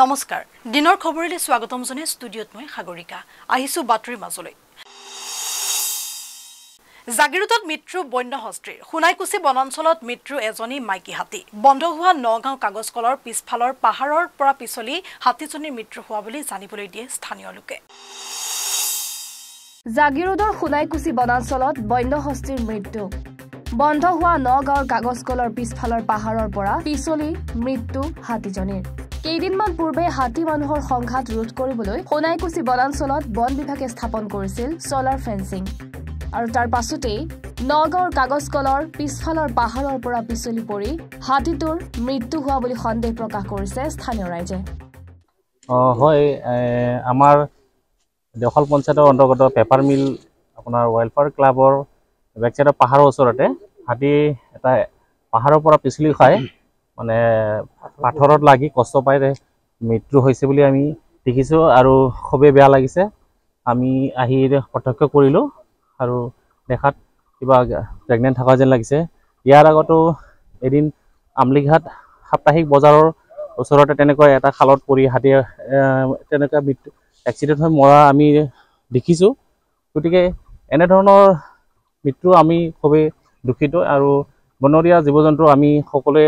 নমস্কাৰ দিনৰ খবৰলৈ স্বাগতম জনাই ষ্টুডিঅত মই সাগৰিকা আহিছো বাতৰিৰ মাজলৈ জাগিৰোডত মৃত্যু বন্যহস্তীৰ খুনাইকুছি বনাঞ্চলত মৃত্যু এজনী মাইকী হাতী বন্ধ হোৱা নগাঁও কাগজ কলৰ পিছফালৰ পাহাৰৰ পৰা পিছলি হাতীজনীৰ মৃত্যু হোৱা বুলি জানিবলৈ দিয়ে স্থানীয় লোকে জাগিৰোডৰ খুনাইকুছি বনাঞ্চলত বন্যহস্তীৰ মৃত্যু বন্ধ হোৱা নগাঁওৰ কাগজ কলৰ পিছফালৰ পাহাৰৰ পৰা পিছলি মৃত্যু হাতীজনীৰ কেইদিনমান পূৰ্বে হাতী মানুহৰ সংঘাত ৰোধ কৰিবলৈ খুনাইকুছি বনাঞ্চলত বন বিভাগে স্থাপন কৰিছিল সোলাৰ ফেন্সিং আৰু তাৰ পাছতেই নগাঁওৰ কাগজ কলৰ পিছফালৰ পাহাৰৰ পৰা পিছলি পৰি হাতীটোৰ মৃত্যু হোৱা বুলি সন্দেহ প্ৰকাশ কৰিছে স্থানীয় ৰাইজে হয় আমাৰ দেওখাল পঞ্চায়তৰ অন্তৰ্গত পেপাৰ মিল আপোনাৰ ৱেলফেয়াৰ ক্লাবৰ বেকচাইডৰ পাহাৰৰ ওচৰতে হাতী এটা পাহাৰৰ পৰা পিছলি খাই মানে পাথৰত লাগি কষ্ট পাই মৃত্যু হৈছে বুলি আমি দেখিছো আৰু খুবেই বেয়া লাগিছে আমি আহি প্ৰত্যক্ষ কৰিলো আৰু দেখাত কিবা প্ৰেগনেন্ট থকা যেন লাগিছে ইয়াৰ আগতো এদিন আমলিঘাট সাপ্তাহিক বজাৰৰ ওচৰতে তেনেকৈ এটা খালত পৰি হাতী তেনেকৈ এক্সিডেণ্ট হৈ মৰা আমি দেখিছো গতিকে এনে ধৰণৰ মৃত্যু আমি খুবেই দুখিত আৰু বনৰীয়া জীৱ-জন্তু আমি সকলোৱে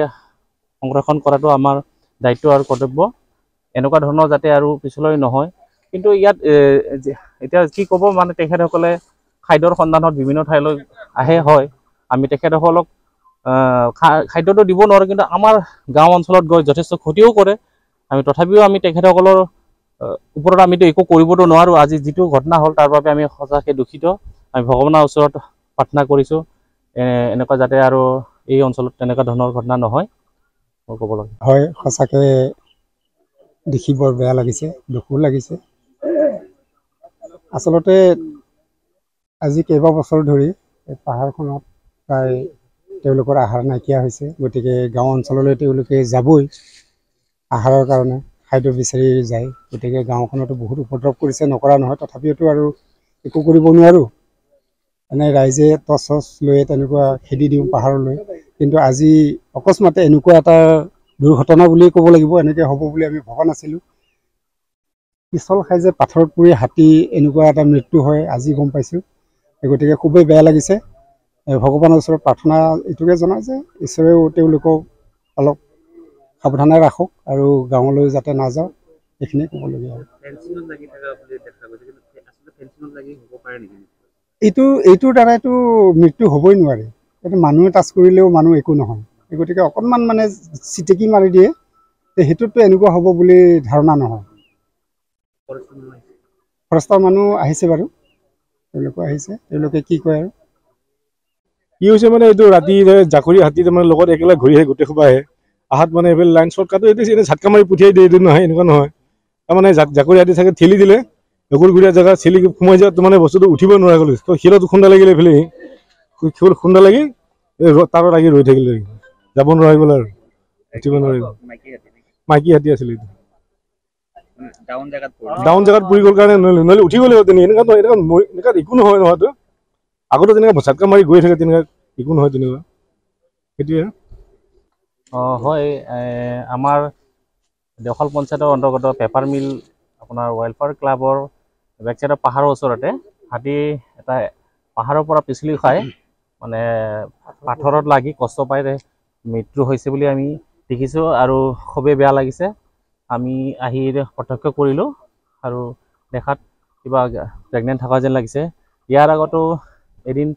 সংৰক্ষণ কৰাটো আমাৰ দায়িত্ব আৰু কৰ্তব্য এনেকুৱা ধৰণৰ যাতে আৰু পিছলৈ নহয় কিন্তু ইয়াত এতিয়া কি ক'ব মানে তেখেতসকলে খাদ্যৰ সন্ধানত বিভিন্ন ঠাইলৈ আহে হয় আমি তেখেতসকলক খাদ্যটো দিব নোৱাৰোঁ কিন্তু আমাৰ গাঁও অঞ্চলত গৈ যথেষ্ট ক্ষতিও কৰে আমি তথাপিও আমি তেখেতসকলৰ ওপৰত আমিতো একো কৰিবতো নোৱাৰোঁ আজি যিটো ঘটনা হ'ল তাৰ বাবে আমি সঁচাকৈ দুখিত আমি ভগৱানৰ ওচৰত প্ৰাৰ্থনা কৰিছোঁ এনেকুৱা যাতে আৰু এই অঞ্চলত তেনেকুৱা ধৰণৰ ঘটনা নহয় মই ক'ব লাগে হয় সঁচাকৈ দেখি বৰ বেয়া লাগিছে দুখো লাগিছে আচলতে আজি কেইবা বছৰ ধৰি এই পাহাৰখনত প্ৰায় তেওঁলোকৰ আহাৰ নাইকিয়া হৈছে গতিকে গাঁও অঞ্চললৈ তেওঁলোকে যাবই আহাৰৰ কাৰণে খাদ্য বিচাৰি যায় গতিকে গাঁওখনতো বহুত উপদ্ৰৱ কৰিছে নকৰা নহয় তথাপিওতো আৰু একো কৰিব নোৱাৰোঁ এনে ৰাইজে টচ লৈ তেনেকুৱা খেদি দিওঁ পাহাৰলৈ কিন্তু আজি অকস্মাতে এনেকুৱা এটা দুৰ্ঘটনা বুলি ক'ব লাগিব এনেকৈ হ'ব বুলি আমি ভবা নাছিলোঁ পিছল খাই যে পাথৰত পৰি হাতী এনেকুৱা এটা মৃত্যু হয় আজি গম পাইছোঁ গতিকে খুবেই বেয়া লাগিছে ভগৱানৰ ওচৰত প্ৰাৰ্থনা এইটোকে জনাওঁ যে ঈশ্বৰেও তেওঁলোকক অলপ সাৱধানে ৰাখক আৰু গাঁৱলৈ যাতে নাযাওঁ এইখিনিয়ে ক'বলগীয়া আৰু এইটোৰ দ্বাৰাইতো মৃত্যু হ'বই নোৱাৰে এইটো মানুহে টাচ কৰিলেও মানুহ একো নহয় গতিকে অকণমান মানে চিটিকি মাৰি দিয়ে সেইটোতো এনেকুৱা হ'ব বুলি ধাৰণা নহয় ফৰেষ্টৰ মানুহ আহিছে বাৰু তেওঁলোকে আহিছে তেওঁলোকে কি কয় আৰু কি হৈছে মানে এইটো ৰাতি জাকৰি হাতী মানে লগত একেলগে ঘূৰি আহে গোটেই সোপা আহে আহাত মানে এইফালে লাইন শ্বৰ্ট কাটো এইটো এনেই ঝাটকা মাৰি পঠিয়াই দিয়ে এইটো নহয় এনেকুৱা নহয় তাৰমানে জাকৰি হাতী থাকে ঠেলি দিলে নকুলগুৰীয়া জেগা চেলি সোমাই যোৱাত মানে বস্তুটো উঠিব নোৱাৰা গ'ল শিলত খুন্দা লাগিলে এইফালে শিলত খুন্দা লাগি তাৰত লাগি ৰৈ থাকিলে যাব নোৱাৰি গ'ল আৰু উঠিব নোৱাৰিব মাইকী হাতী আছিলে এইটো ডাউন জেগাত পৰি গ'ল কাৰণে নহ'লে উঠি গ'লে এনেকুৱা একো নহয় নহয়তো আগতে তেনেকৈ ঝাটকা মাৰি গৈ থাকে তেনেকুৱা একো নহয় তেনেকুৱা সেইটোৱে হয় আমাৰ দেওখাল পঞ্চায়তৰ অন্তৰ্গত পেপাৰ মিল আপোনাৰ ৱেলফেয়াৰ ক্লাবৰ বেকচাইডৰ পাহাৰৰ ওচৰতে হাতী এটা পাহাৰৰ পৰা পিছলি খাই মানে পাথৰত লাগি কষ্ট পাই মৃত্যু হৈছে বুলি আমি দেখিছোঁ আৰু খুবেই বেয়া লাগিছে আমি আহি প্ৰত্যক্ষ কৰিলোঁ আৰু দেখাত কিবা প্ৰেগনেন্ট থকা যেন লাগিছে ইয়াৰ আগতো এদিন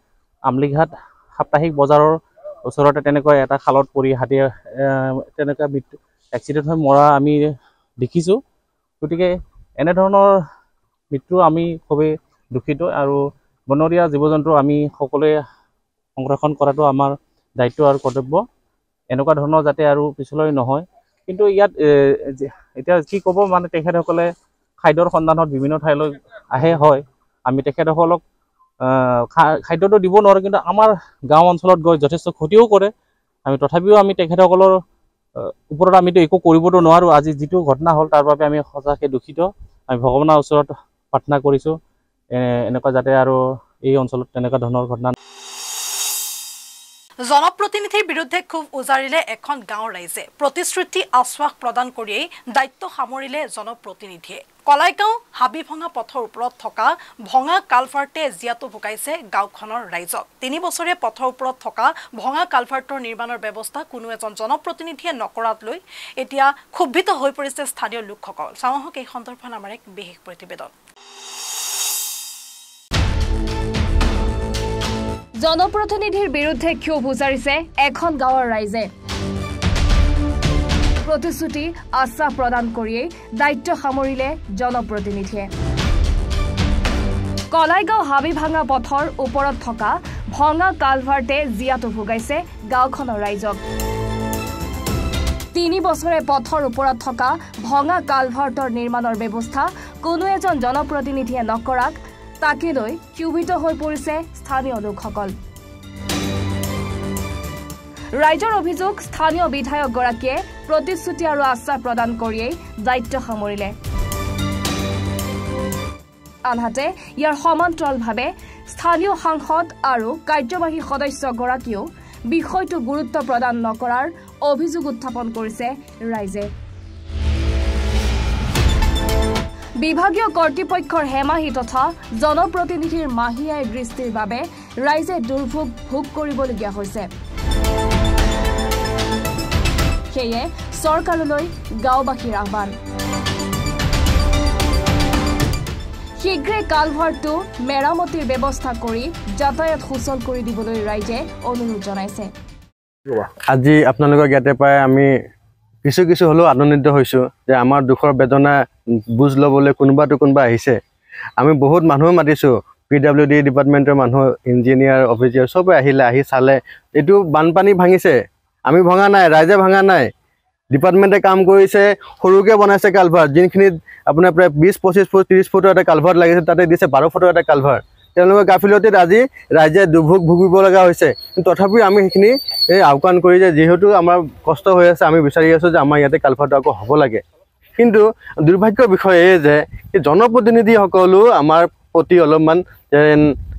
আমলিঘাট সাপ্তাহিক বজাৰৰ ওচৰতে তেনেকৈ এটা খালত পৰি হাতী তেনেকৈ এক্সিডেণ্ট হৈ মৰা আমি দেখিছোঁ গতিকে এনেধৰণৰ মৃত্যু আমি খুবেই দুখিত আৰু বনৰীয়া জীৱ-জন্তু আমি সকলোৱে সংৰক্ষণ কৰাটো আমাৰ দায়িত্ব আৰু কৰ্তব্য এনেকুৱা ধৰণৰ যাতে আৰু পিছলৈ নহয় কিন্তু ইয়াত এতিয়া কি ক'ব মানে তেখেতসকলে খাদ্যৰ সন্ধানত বিভিন্ন ঠাইলৈ আহে হয় আমি তেখেতসকলক খাদ্যটো দিব নোৱাৰোঁ কিন্তু আমাৰ গাঁও অঞ্চলত গৈ যথেষ্ট ক্ষতিও কৰে আমি তথাপিও আমি তেখেতসকলৰ ওপৰত আমিতো একো কৰিবতো নোৱাৰোঁ আজি যিটো ঘটনা হ'ল তাৰ বাবে আমি সঁচাকৈ দুখিত আমি ভগৱানৰ ওচৰত প্ৰাৰ্থনা কৰিছোঁ এনেকুৱা যাতে আৰু এই অঞ্চলত তেনেকুৱা ধৰণৰ ঘটনা জনপ্ৰতিনিধিৰ বিৰুদ্ধে ক্ষোভ উজাৰিলে এখন গাঁৱৰ ৰাইজে প্ৰতিশ্ৰুতি আশ্বাস প্ৰদান কৰিয়েই দায়িত্ব সামৰিলে জনপ্ৰতিনিধিয়ে কলাইগাঁও হাবিভঙা পথৰ ওপৰত থকা ভঙা কালভাৰ্টে জিয়াটো ভুকাইছে গাঁওখনৰ ৰাইজক 3 বছৰীয়া পথৰ ওপৰত থকা ভঙা কালভাৰ্টৰ নিৰ্মাণৰ ব্যৱস্থা কোনো এজন জনপ্ৰতিনিধিয়ে নকৰাত লৈ এতিয়া ক্ষুব্ধিত হৈ পৰিছে স্থানীয় লোকসকল চাওঁহক এই সন্দৰ্ভত আমাৰ এক বিশেষ প্ৰতিবেদন জনপ্ৰতিনিধিৰ বিৰুদ্ধে ক্ষোভ উজাৰিছে এখন গাঁৱৰ ৰাইজে প্ৰতিশ্ৰুতি আশ্বাস প্ৰদান কৰিয়েই দায়িত্ব সামৰিলে জনপ্ৰতিনিধিয়ে কলাইগাঁও হাবিভাঙা পথৰ ওপৰত থকা ভঙা কালভাৰ্টে জিয়াটো ভুগাইছে গাঁওখনৰ ৰাইজক 3 বছৰে পথৰ ওপৰত থকা ভঙা কালভাৰ্টৰ নিৰ্মাণৰ ব্যৱস্থা কোনো এজন জনপ্ৰতিনিধিয়ে নকৰাক তাকে লৈ ক্ষুব্ধিত হৈ পৰিছে স্থানীয় লোকসকল ৰাইজৰ অভিযোগ স্থানীয় বিধায়ক গৰাকীয়ে প্ৰতিশ্ৰুতি আৰু আশ্বাস প্ৰদান কৰিয়েই দায়িত্ব সামৰিলে আনহাতে ইয়াৰ সমান্তৰালভাৱে স্থানীয় সাংসদ আৰু কাৰ্যবাহী সদস্য গৰাকীয়েও বিষয়টো গুৰুত্ব প্ৰদান নকৰাৰ অভিযোগ উত্থাপন কৰিছে ৰাইজে বিভাগীয় কৰ্তৃপক্ষৰ হেমাহি তথা জনপ্ৰতিনিধিৰ মাহিয়াই দৃষ্টিৰ বাবে ৰাইজে দুৰ্ভোগ ভোগ কৰিবলগীয়া হৈছে সেয়ে চৰকাৰলৈ গাঁওবাসীৰ আহ্বান শীঘ্ৰে কালভাৰ্টটো মেৰামতিৰ ব্যৱস্থা কৰি যাতায়াত সুচল কৰি দিবলৈ ৰাইজে অনুৰোধ জনাইছে আজি আপোনালোকৰ ইয়াতে পাই আমি কিছু হলেও আনন্দিত হৈছো যে আমাৰ দুখৰ বেদনা বুজ ল'বলৈ কোনোবা আহিছে আমি বহুত মানুহ মাতিছো PWD ডিপাৰ্টমেণ্টৰ মানুহ ইঞ্জিনিয়াৰ অফিচাৰ সবে আহি চালে এটো বানপানী ভাঙিছে আমি ভঙা নাই ৰাইজে ভঙা নাই ডিপাৰ্টমেণ্টে কাম কৰিছে সৰুকে বনাইছে কালভাৰ্ট যিনখিনি আপোনাৰ প্ৰায় 20-25 ফুট 30 ফুটৰ এটা কালভাৰ্ট লাগিছে তাতে দিছে 12 ফুটৰ এটা কালভাৰ্ট তেওঁলোকৰ গাফিলতিত আজি ৰাইজে দুৰ্ভোগ ভুগিব লগা হৈছে তথাপি আমি সেইখিনি আওকাণ কৰি যে যেহেতু আমাৰ কষ্ট হৈ আছে আমি বিচাৰি আছো যে আমাৰ ইয়াতে কালভাৰ্ট আকৌ হ'ব লাগে কিন্তু দুৰ্ভাগ্যৰ বিষয় এই যে জনপ্ৰতিনিধিসকলো আমাৰ প্ৰতি অলপমান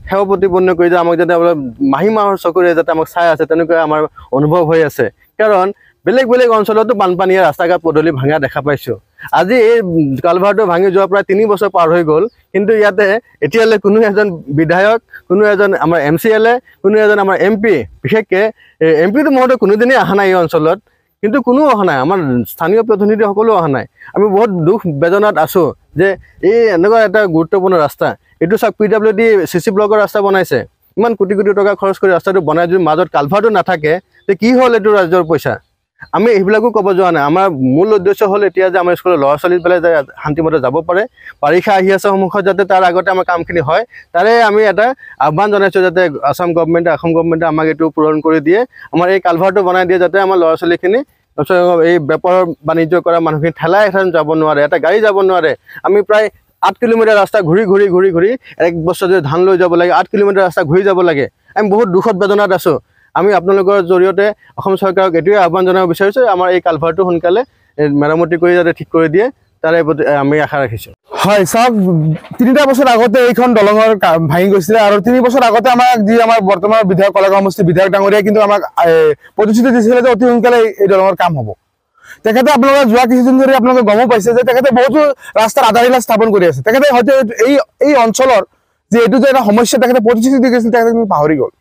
সেৱা প্ৰতিপন্ন কৰি যে আমাক যাতে মাহী মাহৰ চকুৰে যাতে আমাক চাই আছে তেনেকুৱা আমাৰ অনুভৱ হৈ আছে কাৰণ বেলেগ অঞ্চলতো বানপানীয়ে ৰাস্তা ঘাট পদূলি ভাঙা দেখা পাইছো আজি এই কালভাৰ্টটো ভাঙি যোৱাৰ প্ৰায় 3 বছৰ পাৰ হৈ গ'ল কিন্তু ইয়াতে এতিয়ালৈ কোনো এজন বিধায়ক কোনো এজন আমাৰ MCLA কোনো এজন আমাৰ MP বিশেষকৈ MP তো মহতে কোনোদিনই অহা নাই এই অঞ্চলত কিন্তু কোনো অহা নাই আমাৰ স্থানীয় প্ৰতিনিধি সকলো অহা নাই আমি বহুত দুখ বেদনাত আছো যে এই এনেকুৱা এটা গুৰুত্বপূৰ্ণ ৰাস্তা এটো সব PWD CC ব্লকৰ ৰাস্তা বনাইছে ইমান কোটি টকা খৰচ কৰি ৰাস্তাটো বনাই যদি মাজত কালভাৰ্টটো নাথাকে তে কি হ'ল এটো ৰাজ্যৰ পইচা আমি এইবিলাকো ক'ব যোৱা নাই আমাৰ মূল উদ্দেশ্য হ'ল এতিয়া যে আমাৰ স্কুলৰ ল'ৰা ছোৱালী পেলাই যে শান্তিমতে যাব পাৰে পৰীক্ষা আহি আছে সন্মুখত যাতে তাৰ আগতে আমাৰ কামখিনি হয় তাৰে আমি এটা আহ্বান জনাইছো যাতে অসম গভৰ্ণমেণ্টে আমাক এইটো পূৰণ কৰি দিয়ে আমাৰ এই কালভাৰ্টটো বনাই দিয়ে যাতে আমাৰ ল'ৰা ছোৱালীখিনি এই বেপাৰ বাণিজ্য কৰা মানুহখিনি ঠেলাই এখন যাব নোৱাৰে এটা গাড়ী যাব নোৱাৰে আমি প্ৰায় 8 কিলোমিটাৰ ৰাস্তা ঘূৰি এক বছৰ যে ধান লৈ যাব লাগে 8 কিলোমিটাৰ ৰাস্তা ঘূৰি যাব লাগে আমি বহুত দুখত বেদনাত আছো আমি আপোনালোকৰ জৰিয়তে অসম চৰকাৰক এটোৱে আহ্বান জনাব বিচাৰিছো আমাৰ এই কালভাৰ্টটো সোনকালে মেৰামতি কৰি যাতে ঠিক কৰি দিয়ে তাৰে আমি আশা ৰাখিছো হয় সব 3টা বছৰ আগতে এইখন দলঙৰ ভাঙি গৈছিলে আৰু 3 বছৰ আগতে আমাৰ বৰ্তমান বিধায়ক কলাগাঁও সমষ্টিৰ বিধায়ক ডাঙৰীয়া কিন্তু আমাক প্ৰতিশ্ৰুতি দিছিলে যে অতি সোনকালে এই দলঙৰ কাম হ'ব তেখেতে আপোনালোকে যোৱা কিছুদিন ধৰি আপোনালোকে গম পাইছে যে তেখেতে বহুতো ৰাস্তাৰ আধাৰশিলা স্থাপন কৰি আছে তেখেতে হয়তো এই অঞ্চলৰ যে এইটো যে এটা সমস্যা তেখেতে প্ৰতিশ্ৰুতি দি গৈছিল তেখেতে কিন্তু পাহৰি গ'ল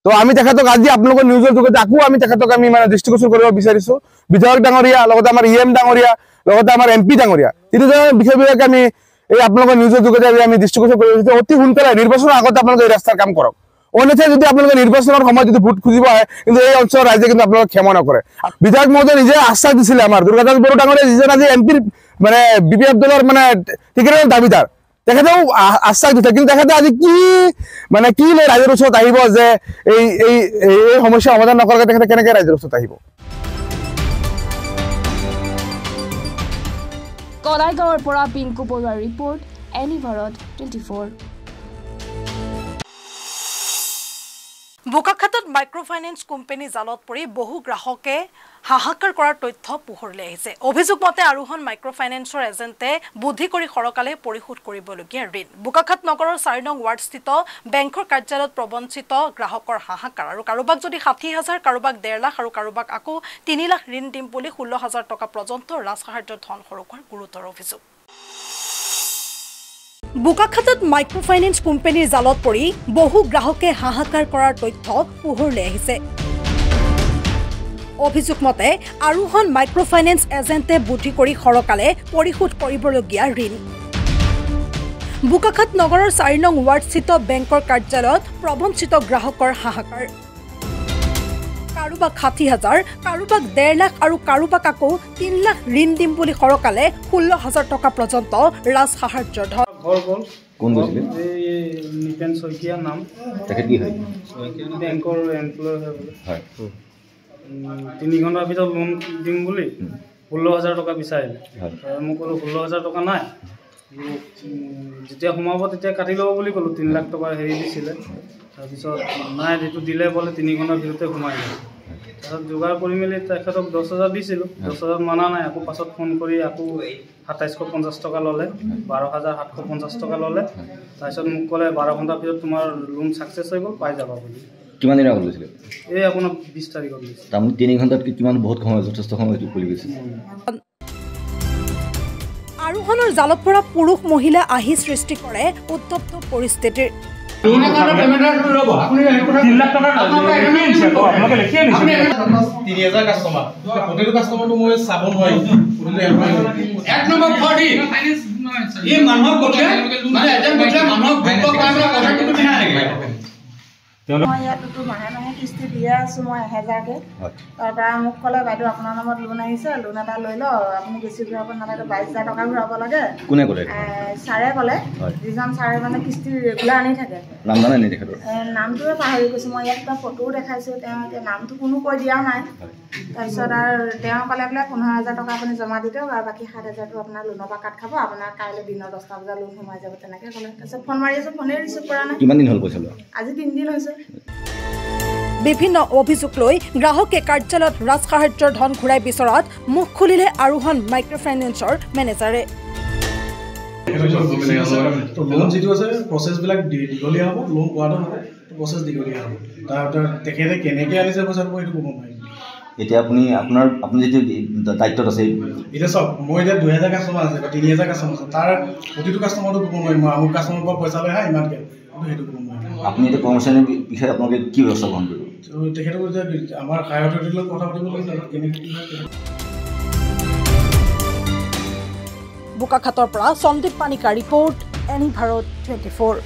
তো আমি তেখেতক আজি আপোনালোকৰ নিউজৰ যোগেদি আকৌ আমি তেখেতক আমি মানে দৃষ্টিগোচৰ কৰিব বিচাৰিছো বিধায়ক ডাঙৰীয়া লগতে আমাৰ EM ডাঙৰীয়া লগতে আমাৰ MP ডাঙৰীয়া তিনিজনৰ বিষয়বিলাকে আমি এই আপোনালোকৰ নিউজৰ যোগেদি আমি দৃষ্টিগোচৰ কৰিব বিচাৰিছো অতি সোনকালে নিৰ্বাচনৰ আগতে আপোনালোকে এই ৰাস্তাৰ কাম কৰক অন্যথা যদি আপোনালোকে নিৰ্বাচনৰ সময়ত যদি ভোট খুজিব আহে কিন্তু এই অঞ্চলৰ ৰাইজে কিন্তু আপোনালোকক ক্ষমা নকৰে বিধায়ক মহোদয় নিজে আশ্বাস দিছিলে আমাৰ দুৰ্গাদাস বড়ো ডাঙৰীয়া যিজন আজি MP মানে BPF দলৰ মানে টিকেটৰ দাবীদাৰ তেখেতেও আশ্বাস দিছে কিন্তু তেখেতে আজি কি লৈ ৰাইজৰ ওচৰত আহিব যে এই সমস্যা সমাধান নকৰাকৈ তেখেতে কেনেকৈ ৰাইজৰ ওচৰত আহিব কলাইগাঁৱৰ পৰা পিংকু বৰুৱাৰ ৰিপৰ্ট এনি ভাৰত 24 বোকাখাতত মাইক্ৰ'ফাইনেন্স কোম্পানী জালত পৰি বহু গ্ৰাহকে হাহাকাৰ কৰাৰ তথ্য পোহৰলৈ আহিছে। অভিযোগ মতে আৰোহণ মাইক্ৰ'ফাইনেন্সৰ এজেণ্টে বুদ্ধি কৰি সৰকালে পৰিশোধ কৰিবলগীয়া ঋণ। বোকাখাত নগৰৰ 4 নং ৱাৰ্ডস্থিত বেংকৰ কাৰ্যালয়ত প্ৰবঞ্চিত গ্ৰাহকৰ হাহাকাৰ আৰু কাৰোবাক যদি 60,000, কাৰোবাক 1.5 লাখ আৰু কাৰোবাক আকৌ 3 লাখ ঋণ দিম বুলি 16,000 টকা পৰ্যন্ত ৰাজসাহাৰ্যৰ ধন সৰকোৱাৰ গুৰুতৰ অভিযোগ। বোকাখাতত মাইক্ৰ'ফাইনেন্স কোম্পানীৰ জালত পৰি বহু গ্ৰাহকে হাহাকাৰ কৰাৰ তথ্য পোহৰলৈ আহিছে। অভিযোগ মতে আৰোহণ মাইক্ৰ'ফাইনেন্স এজেণ্টে বুদ্ধি কৰি সৰকালে পৰিশোধ কৰিবলগীয়া ঋণ। বোকাখাত নগৰৰ 4 নং ৱাৰ্ডস্থিত বেংকৰ কাৰ্যালয়ত প্ৰবঞ্চিত গ্ৰাহকৰ হাহাকাৰ। কাৰোবাক 60,000, কাৰোবাক 1.5 লাখ আৰু কাৰোবাক আকৌ 3 লাখ ঋণ দিম বুলি সৰকালে 16,000 টকা পৰ্যন্ত ৰাজসাহাৰ্যৰ ধন। কোন গৈছিলে? নিপেন শইকীয়া নাম। তেখেত কি হয়? বেংকৰ এমপ্লয় হয়। 3 ঘণ্টাৰ ভিতৰত লোন দিম বুলি 16,000 টকা বিচাৰিলে। মই ক'লোঁ 16,000 টকা নাই, যেতিয়া সোমাব তেতিয়া কাটি ল'ব বুলি ক'লোঁ। 3 লাখ টকাৰ হেৰি দিছিলে। তাৰপিছত নাই, যিটো দিলে বোলে 3 ঘণ্টাৰ ভিতৰতে সোমাই গ'ল। তাৰপিছত যোগাৰ কৰি মেলি তেখেতক 10,000 দিছিলোঁ। 10,000 মানা নাই, আকৌ পাছত ফোন কৰি আকৌ 2750 টকা ল'লে, 12,750 টকা ল'লে। তাৰপিছত মোক ক'লে 12 ঘণ্টাৰ ভিতৰত তোমাৰ লোন ছাকচেছ হৈ গ'ল, পাই যাবা বুলি। কিমান দিন আগত লৈছিলে? এই আপোনাৰ 20 তাৰিখত লৈছে। তাৰমানে 3 ঘণ্টাত কিমান? বহুত সময়, যথেষ্ট সময় পৰি গৈছে। আৰোহণৰ জালত পৰা পুৰুষ মহিলা আহি সৃষ্টি কৰে উত্তপ্ত পৰিস্থিতিৰ। মই ইয়াতো মাহে মাহে কিস্তি দিয়ে আছোঁ, মই 1000কৈ। তাৰপৰা মোক ক'লে বাইদেউ আপোনাৰ নামত লোন আহিছে, লোন এটা লৈ লওক, আপুনি বেছি ঘূৰাব নালাগে, 22,000 টকা ঘূৰাব লাগে। কোনে ক'লে? ছাৰে ক'লে। যিজন ছাৰে মানে কিস্তি ৰেগুলাৰ আনি থাকে। নাম জানে নি তেখেতৰ? নামটোৱে পাহৰি গৈছোঁ মই। ইয়াত এটা ফটোও দেখাইছোঁ, তেওঁ এতিয়া নামটো কোনো কৈ দিয়াও নাই। তাৰপিছত আৰু তেওঁ ক'লে বোলে 15,000 টকা আপুনি জমা দি দিয়ক আৰু বাকী 7,000টো আপোনাৰ লোনৰ পৰা কাট খাব, আপোনাৰ কাইলৈ দিনৰ 10টা বজাত লোন সোমাই যাব, তেনেকৈ ক'লে। তাৰপিছত ফোন মাৰি আছোঁ, ফোনেই ৰিচিভ কৰা নাই। কিমান দিন হ'ল পইচা লোৱা? আজি 3 দিন হৈছে। বিভিন্ন অভিযোগ লৈ গ্ৰাহকে কাৰ্যালয়ত ৰাজসাহাৰ্যৰ ধন ঘূৰাই বিচৰাত মুখ খুলিলে আৰোহণ মাইক্ৰ'ফাইনেন্সৰ মেনেজাৰে। লোন যিটো আছে প্ৰচেছবিলাক দীঘলীয়া হ'ব, লোন পোৱাটো হ'ব, প্ৰচেছ দীঘলীয়া হ'ব। তাৰপিছত তেখেতে কেনেকৈ আনিছে পইচাটো মই সেইটো ক'ব নোৱাৰিম। এতিয়া আপুনি যিটো দায়িত্বত আছে, এতিয়া চাওক, মই এতিয়া 2,000 কাষ্টমাৰ আছে বা 3,000 কাষ্টমাৰ আছে, তাৰ প্ৰতিটো কাষ্টমাৰটো ক'ব নোৱাৰিম মই আমুক কাষ্টমাৰৰ পৰা পইচা লৈ আহা ইমানকৈ, সেইটো ক'ব নোৱাৰিম। আপুনি এতিয়া কৰ্মচাৰীৰ বিষয়ে আপোনালোকে কি ব্যৱস্থা গ্ৰহণ কৰিব? তেখেতক এতিয়া আমাৰ হাই অথৰিটিৰ লগত কথা পাতিব লাগিব, কেনেকৈ কি হয়। বোকাখাতৰ পৰা সন্দীপ পানিকা ৰিপৰ্ট, এনি ভাৰত 24।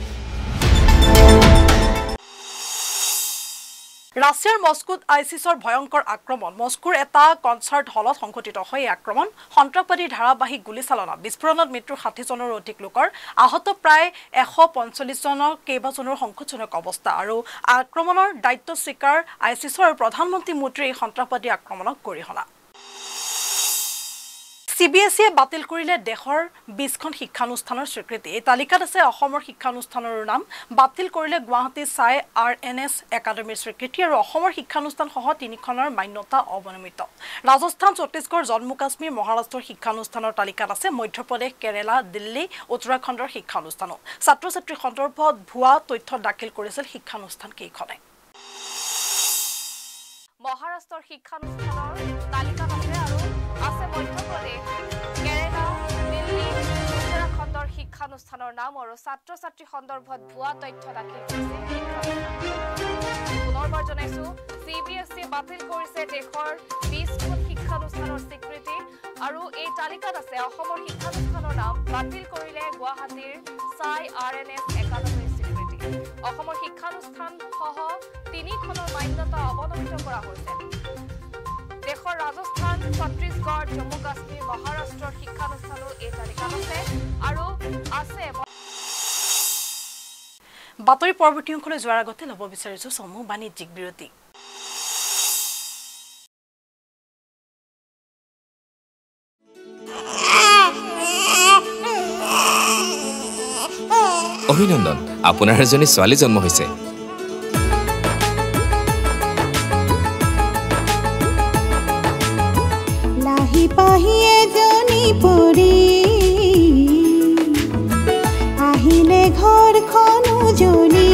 ৰাছিয়াৰ মস্কোত আইচিছৰ ভয়ংকৰ আক্ৰমণ। মস্কোৰ এটা কনচাৰ্ট হলত সংঘটিত হয় এই আক্ৰমণ। সন্ত্ৰাসবাদীৰ ধাৰাবাহিক গুলীচালনা, বিস্ফোৰণত মৃত্যু 60 জনৰো অধিক লোকৰ, আহত প্ৰায় 145 জনৰ, কেইবাজনৰ সংকটজনক অৱস্থা। আৰু আক্ৰমণৰ দায়িত্ব স্বীকাৰ আইচিছৰ আৰু প্ৰধানমন্ত্ৰী মোদীৰ এই সন্ত্ৰাসবাদী আক্ৰমণক গৰিহণা। CBSE বাতিল কৰিলে দেশৰ 20খন শিক্ষানুষ্ঠানৰ স্বীকৃতি। এই তালিকাত আছে অসমৰ শিক্ষানুষ্ঠানৰো নাম। বাতিল কৰিলে গুৱাহাটী চাই RNS একাডেমীৰ স্বীকৃতি আৰু অসমৰ শিক্ষানুষ্ঠানসহ 3খনৰ মান্যতা অৱনমিত। ৰাজস্থান, ছত্তীশগড়, জম্মু কাশ্মীৰ, মহাৰাষ্ট্ৰৰ শিক্ষানুষ্ঠানৰ তালিকাত আছে মধ্যপ্ৰদেশ, কেৰালা, দিল্লী, উত্তৰাখণ্ডৰ শিক্ষানুষ্ঠানো। ছাত্ৰ ছাত্ৰীৰ সন্দৰ্ভত ভুৱা তথ্য দাখিল কৰিছিল শিক্ষানুষ্ঠান কেইখনে। মহাৰাষ্ট্ৰৰ শিক্ষানুষ্ঠানৰ তালিকাত আছে আৰু আছে মধ্যপ্ৰদেশ, কেৰালা, দিল্লী, উত্তৰাখণ্ডৰ শিক্ষানুষ্ঠানৰ নাম আৰু ছাত্ৰ ছাত্ৰী সন্দৰ্ভত ভুৱা তথ্য দাখিল কৰিছে শিক্ষানুষ্ঠান। পুনৰবাৰ জনাইছো, CBSE বাতিল কৰিছে দেশৰ 20খন শিক্ষানুষ্ঠানৰ স্বীকৃতি আৰু এই তালিকাত আছে অসমৰ শিক্ষানুষ্ঠানৰ নাম। বাতিল কৰিলে গুৱাহাটীৰ চাই RNS একাডেমীৰ স্বীকৃতি। অসমৰ শিক্ষানুষ্ঠানসহ 3খনৰ মান্যতা অৱনমিত কৰা হৈছে। দেশৰ ৰাজস্থান, ছত্তীশগড়, জম্মু কাশ্মীৰ, মহাৰাষ্ট্ৰৰ শিক্ষানুষ্ঠানো এই তালিকাত আছে আৰু আছে। বাতৰি পৰৱৰ্তী অংশলৈ যোৱাৰ আগতে ল'ব বিচাৰিছো সমূহ বাণিজ্যিক বিৰতি। অভিনন্দন, আপোনাৰ এজনী ছোৱালী জন্ম হৈছে। ঘৰখন উজনি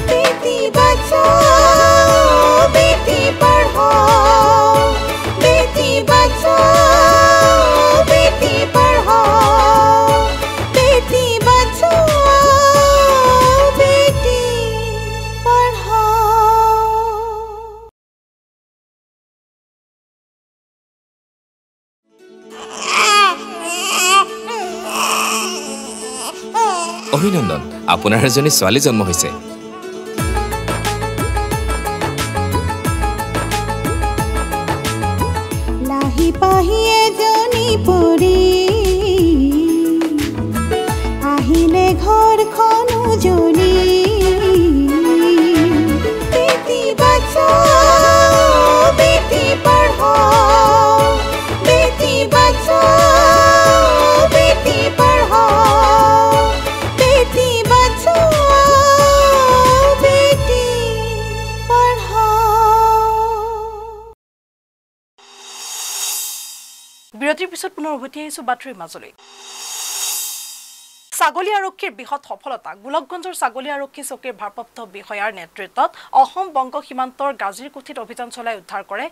বেটি বাঁচাও বেটি পঢ়াও বেটি বাঁচাও বেটি পঢ়াও বেটি বাঁচাও বেটি পঢ়াও। অভিনন্দন, আপোনাৰ এজনী ছোৱালী জন্ম হৈছে। লাহি পাহি এজনী পৰি আহিলে ঘৰখন উজনি বেটি বাঁচাও বেটি পঢ়াও বেটি বাঁচাও বেটি পঢ়াও বেটি বাঁচাও বেটি পঢ়াও। বিৰতিৰ পিছত পুনৰ উভতি আহিছো বাতৰিৰ মাজলৈ। ছাগলী আৰক্ষীৰ বৃহৎ সফলতা। গোলকগঞ্জৰ ছাগলী আৰক্ষী চকীৰ ভাৰপ্ৰাপ্ত বিষয়াৰ নেতৃত্বত অসম বংগ সীমান্তৰ গাজীৰকুঠিত অভিযান চলাই উদ্ধাৰ কৰে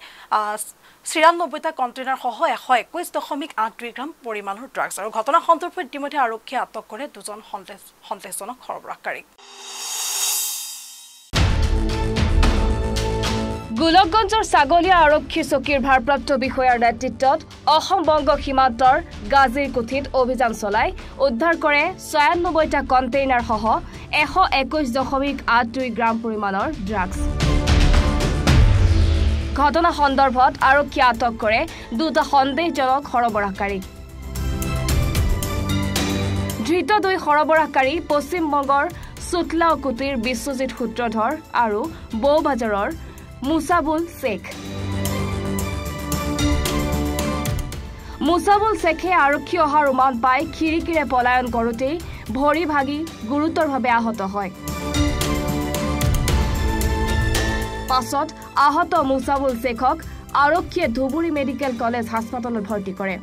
৯৩টা কণ্টেইনাৰ সহ ১২১.৮২ গ্ৰাম পৰিমাণৰ ড্ৰাগছ। আৰু ঘটনা সন্দৰ্ভত ইতিমধ্যে আৰক্ষীয়ে আটক কৰে ২জন সন্দেহজনক সৰবৰাহকাৰীক। গোলকগঞ্জৰ ছাগলীয়া আৰক্ষী চকীৰ ভাৰপ্ৰাপ্ত বিষয়াৰ নেতৃত্বত অসম বংগ সীমান্তৰ গাজীৰকুঠিত অভিযান চলাই উদ্ধাৰ কৰে ৯৬টা কণ্টেইনাৰ সহ ১২১.৮২ গ্ৰাম পৰিমাণৰ ড্ৰাগছ। ঘটনা সন্দৰ্ভত আৰক্ষীয়ে আটক কৰে ২টা সন্দেহজনক সৰবৰাহকাৰীক। ধৃত ২ সৰবৰাহকাৰী পশ্চিমবংগৰ সুতলাকুটিৰ বিশ্বজিৎ সূত্ৰধৰ আৰু বৌবাজাৰৰ মুছাবুল শেখ। মুছাবুল শেখে আৰক্ষী অহাৰ উমান পাই খিৰিকীৰে পলায়ন কৰোঁতেই ভৰি ভাগি গুৰুতৰভাৱে আহত হয়। পাছত আহত মুছাবুল শেখক আৰক্ষীয়ে ধুবুৰী মেডিকেল কলেজ হাস্পতালত ভৰ্তি কৰে।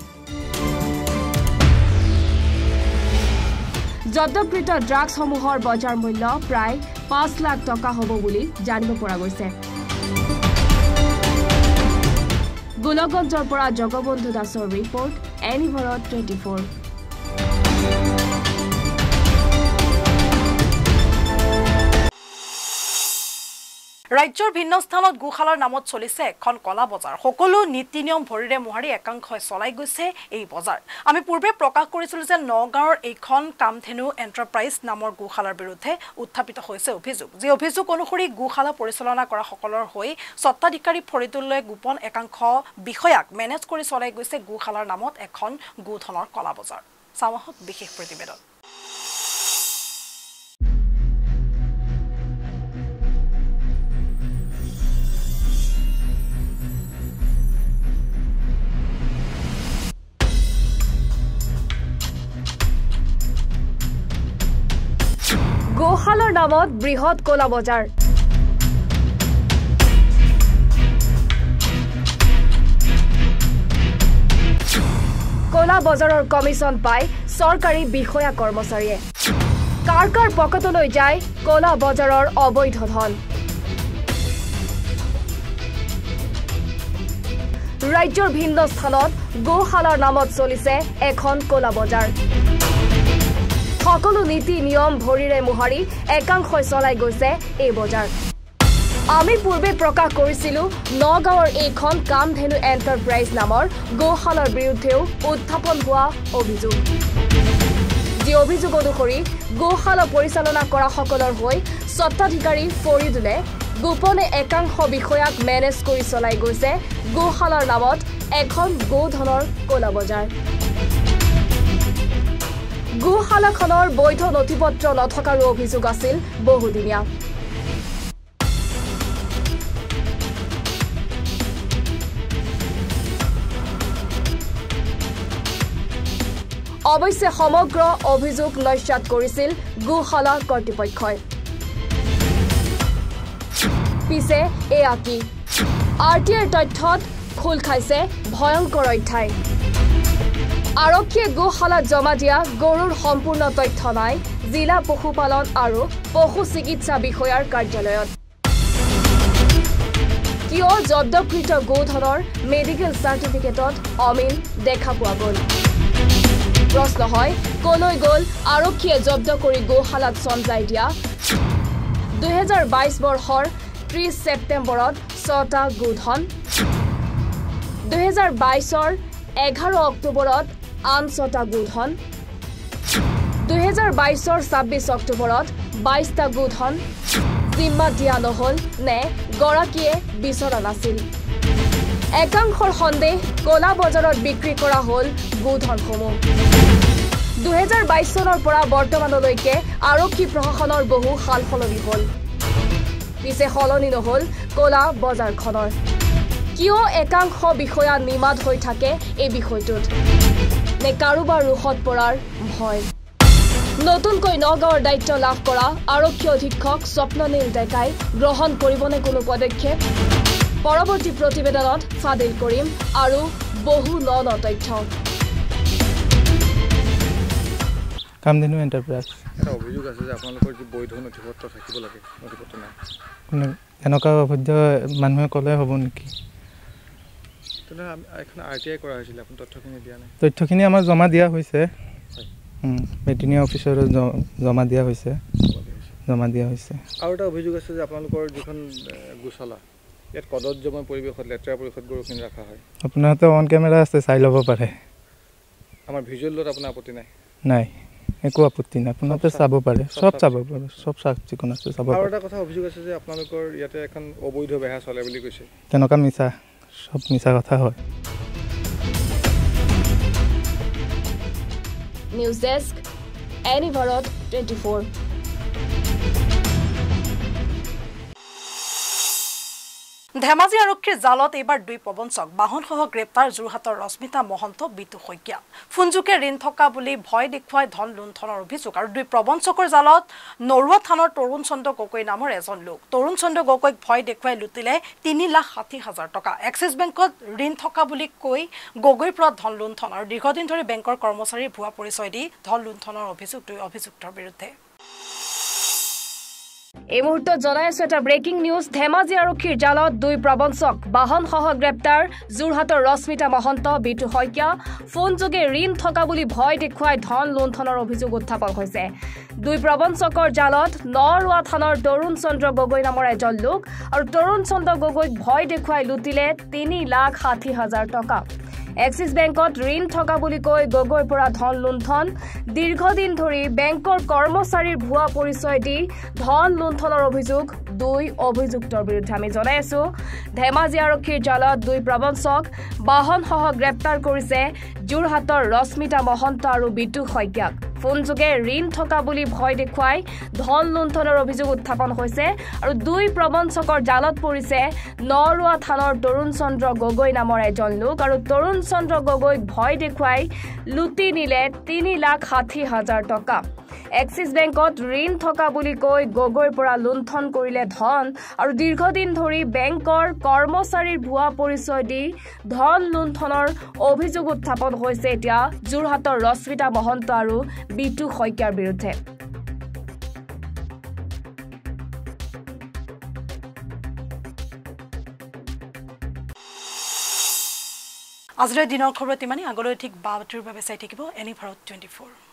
জব্দকৃত ড্ৰাগছসমূহৰ বজাৰ মূল্য প্ৰায় ৫ লাখ টকা হ'ব বুলি জানিব পৰা গৈছে। গোলকগঞ্জৰ পৰা জগবন্ধু দাসৰ ৰিপৰ্ট, এনিভাৰত 24। ৰাজ্যৰ ভিন্ন স্থানত গোশালাৰ নামত চলিছে এখন কলা বজাৰ। সকলো নীতি নিয়ম ভৰিৰে মোহাৰি একাংশই চলাই গৈছে এই বজাৰ। আমি পূৰ্বে প্ৰকাশ কৰিছিলো যে নগাঁৱৰ এইখন কামধেনু এণ্টাৰপ্ৰাইজ নামৰ গোশালাৰ বিৰুদ্ধে উত্থাপিত হৈছে অভিযোগ। যি অভিযোগ অনুসৰি গোশালা পৰিচালনা কৰা সকলৰ হৈ স্বত্বাধিকাৰী ফৰিদুল্লয়ে গোপন একাংশ বিষয়াক মেনেজ কৰি চলাই গৈছে গোশালাৰ নামত এখন গোধনৰ কলা বজাৰ। চাওঁহক বিশেষ প্ৰতিবেদন। গোশালাৰ নামত বৃহৎ কলা বজাৰ। কলা বজাৰৰ কমিছন পায় চৰকাৰী বিষয়া কৰ্মচাৰীয়ে। কাৰ কাৰ পকেটলৈ যায় কলা বজাৰৰ অবৈধ ধন। ৰাজ্যৰ ভিন্ন স্থানত গোশালাৰ নামত চলিছে এখন কলা বজাৰ। সকলো নীতি নিয়ম ভৰিৰে মোহাৰি একাংশই চলাই গৈছে এই বজাৰ। আমি পূৰ্বে প্ৰকাশ কৰিছিলো নগাঁৱৰ এইখন কামধেনু এণ্টাৰপ্ৰাইজ নামৰ গোশালাৰ বিৰুদ্ধেও উত্থাপন হোৱা অভিযোগ। যি অভিযোগ অনুসৰি গোশালা পৰিচালনা কৰা সকলৰ হৈ স্বত্বাধিকাৰী ফৰিদুলে গোপনে একাংশ বিষয়াক মেনেজ কৰি চলাই গৈছে গোশালাৰ নামত এখন গোধনৰ কলা বজাৰ। গোশালাখনৰ বৈধ নথিপত্ৰ নথকাৰো অভিযোগ আছিল বহুদিনীয়া। অৱশ্যে সমগ্ৰ অভিযোগ নস্যাৎ কৰিছিল গোশালা কৰ্তৃপক্ষই। পিছে এয়া কি? RTIৰ তথ্যত খোল খাইছে ভয়ংকৰ অধ্যায়। আৰক্ষীয়ে গোশালাত জমা দিয়া গৰুৰ সম্পূৰ্ণ তথ্য নাই জিলা পশুপালন আৰু পশু চিকিৎসা বিষয়াৰ কাৰ্যালয়ত কিয় জব্দকৃত গোধনৰ মেডিকেল চাৰ্টিফিকেটত অমিল দেখা পোৱা গ'ল প্ৰশ্ন হয় কলৈ গ'ল আৰক্ষীয়ে জব্দ কৰি গোশালাত চঞ্জাই দিয়া 2022 বৰ্ষৰ 30 ছেপ্টেম্বৰত 6টা গোধন 2022ৰ 11 অক্টোবৰত আন 6টা গোধন 2022ৰ 26 অক্টোবৰত 22টা গোধন জিম্মা দিয়া নহল নে গৰাকীয়ে বিচৰা নাছিল একাংশৰ সন্দেহ কলা বজাৰত বিক্ৰী কৰা হল গোধনসমূহ 2022 চনৰ পৰা বৰ্তমানলৈকে আৰক্ষী প্ৰশাসনৰ বহু সালসলনি হল পিছে সলনি নহল কলা বজাৰখনৰ কিয় একাংশ বিষয়া নিমাত হৈ থাকে এই বিষয়টোত নে কাৰোবাৰ ৰুখত পৰাৰ ভয় নতুনকৈ নগাঁৱৰ দায়িত্ব লাভ কৰা আৰক্ষী অধীক্ষক স্বপ্ননীল ডেকাই গ্ৰহণ কৰিবনে কোনো পদক্ষেপ পৰৱৰ্তী প্ৰতিবেদনত ফাদিল কৰিম আৰু বহু ন তথ্য কামধেনু এণ্টাৰপ্ৰাইজ এটা অভিযোগ আছে যে আপোনালোকৰ যি বৈধ নথিপত্ৰ থাকিব লাগে নথিপত্ৰ নাই এনেকুৱা অবৈধ মানুহে ক'লে হ'ব নেকি এখন RTI কৰা হৈছিল আপুনি তথ্যখিনি দিয়া নাই তথ্যখিনি আমাৰ জমা দিয়া হৈছে ভেটেৰিনেৰী অফিচৰ জমা দিয়া হৈছে আৰু এটা অভিযোগ আছে যে আপোনালোকৰ যিখন গোশালা ইয়াত কদৰ্যময় পৰিৱেশত লেতেৰা পৰিৱেশত গৰুখিনি ৰখা হয় আপোনাৰতো অন কেমেৰা আছে চাই ল'ব পাৰে আমাৰ ভিজুৱেলত আপোনাৰ আপত্তি নাই নাই একো আপত্তি নাই আপোনালোকে চাব পাৰে চব চাব পাৰে চব চাফ চিকুণ আছে চাব পাৰে আৰু এটা কথা অভিযোগ আছে যে আপোনালোকৰ ইয়াতে এখন অবৈধ বেহা চলে বুলি কৈছে তেনেকুৱা মিছা সব মিছা কথা হয় news desk any Bharat 24 Dhemaji আৰক্ষীৰ জালত এইবাৰ দুই প্ৰবঞ্চক বাহনসহ গ্ৰেপ্তাৰ যোৰহাটৰ ৰশ্মিতা মহন্ত বিতু শইকীয়া ফুনজুকে ঋণ থকা বুলি ভয় দেখুৱাই ধন লুণ্ঠনৰ অভিযোগ আৰু দুই প্ৰবঞ্চকৰ জালত নৰুৱা থানৰ তৰুণ চন্দ্ৰ গগৈ নামৰ এজন লোক তৰুণ চন্দ্ৰ গগৈক ভয় দেখুৱাই লুটিলে 3,60,000 টকা এক্সিছ বেংকত ঋণ থকা বুলি কৈ গগৈৰ পৰা ধন লুণ্ঠন আৰু দীৰ্ঘদিন ধৰি বেংকৰ কৰ্মচাৰীৰ ভুৱা পৰিচয় দি ধন লুণ্ঠনৰ অভিযোগ দুই অভিযুক্তৰ বিৰুদ্ধে এই মুহূৰ্তত জনাই আছো এটা ব্ৰেকিং নিউজ ধেমাজি আৰক্ষীৰ জালত দুই প্ৰবঞ্চক বাহনসহ গ্ৰেপ্তাৰ যোৰহাটৰ ৰশ্মিতা মহন্ত বিতু শইকীয়া ফোনযোগে ঋণ থকা বুলি ভয় দেখুৱাই ধন লুণ্ঠনৰ অভিযোগ উত্থাপন হৈছে দুই প্ৰবঞ্চকৰ জালত নৰুৱা থানৰ তৰুণ চন্দ্ৰ গগৈ নামৰ এজন লোক আৰু তৰুণ চন্দ্ৰ গগৈক ভয় দেখুৱাই লুটিলে 3,60,000 টকা এক্সিছ বেংকত ঋণ থকা বুলি কৈ গগৈৰ পৰা ধন লুণ্ঠন দীৰ্ঘদিন ধৰি বেংকৰ কৰ্মচাৰীৰ ভুৱা পৰিচয় দি ধন লুণ্ঠনৰ অভিযোগ দুই অভিযুক্তৰ বিৰুদ্ধে আমি জনাই আছো ধেমাজি আৰক্ষীৰ জালত দুই প্ৰবঞ্চক বাহনসহ গ্ৰেপ্তাৰ কৰিছে যোৰহাটৰ ৰশ্মিতা মহন্ত আৰু বিতু শইকীয়াক ফোনযোগে ঋণ থকা বুলি ভয় দেখুৱাই ধন লুণ্ঠনৰ অভিযোগ উত্থাপন হৈছে আৰু দুই প্ৰবঞ্চকৰ জালত পৰিছে নৰুৱা থানৰ তৰুণ চন্দ্ৰ গগৈ নামৰ এজন লোক আৰু তৰুণ চন্দ্ৰ গগৈক ভয় দেখুৱাই লুটি নিলে 3,60,000 টকা এক্সিছ বেংকত ঋণ থকা বুলি কৈ গগৈৰ পৰা লুণ্ঠন কৰিলে ধন আৰু দীৰ্ঘদিন ধৰি বেংকৰ কৰ্মচাৰীৰ ভুৱা পৰিচয় দি ধন লুণ্ঠনৰ অভিযোগ উত্থাপন হৈছে এতিয়া যোৰহাটৰ ৰশ্মিতা মহন্ত আৰু বিতু শইকীয়াৰ বিৰুদ্ধে আজিৰ দিনৰ খবৰ ইমানেই আগলৈ ঠিক 12 বজাৰ বাবে চাই থাকিব এনি ভাৰত 24